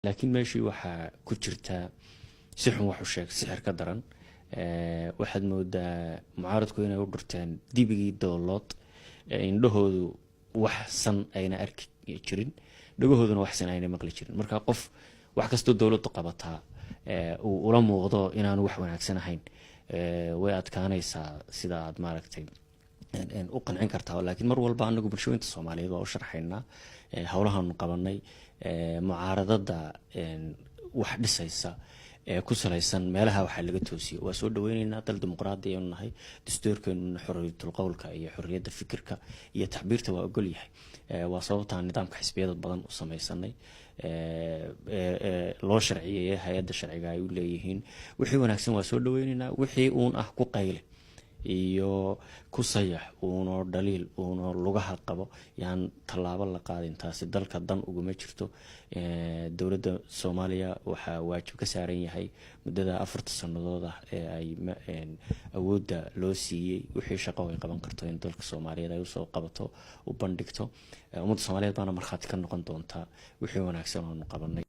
laakiin meeshii waxaa ku jirta si xun wax u sheeg sixir ka daran waxaad moodaa mucaaradku inay u dhurteen dibigii doolood indhahoodu wax san ayna arki jirin dhagohooduna wax san ayna maqli jirin marka qof wax kastoo dowladdu qabataa uu ula muuqdo inaanu wax wanaagsan ahayn way adkaanaysaa sida aad maaragtay u qancin kartaa laakiin mar walba anagu bulshooyinka Soomaaliyeed waa u sharxaynaa hawlahan qabanay mucaaradada wax dhisaysa ku salaysan meelaha waxa laga toosiyo waa soo dhaweynaynaa dal dimuqraadi ah nahay dastuurkeenu xorriyadda qowlka iyo xorriyadda fikirka iyo taxbiirta waa ogol yahay waa sababta nidaamka xisbiyada badan u samaysanay loo sharciyeeyay hay'adda sharciga ay u leeyihiin wixii wanaagsan waa soo dhaweynaynaa wixii uun ah ku qayle iyo ku sayax uunoo dhaliil uunoo lugaha qabo yaan tallaabo la qaadin taasi dalka dan uguma jirto dowladda Soomaaliya waxaa waajib ka saaran yahay muddada 4 sanadood ah ee ay awoodda loo siiyay wixii shaqo ay qaban karto in dalka Soomaaliyeed ay u soo qabato u bandhigto ummadda Soomaaliyeed baana marxad ka noqon doonta wixii wanaagsan oo qabanay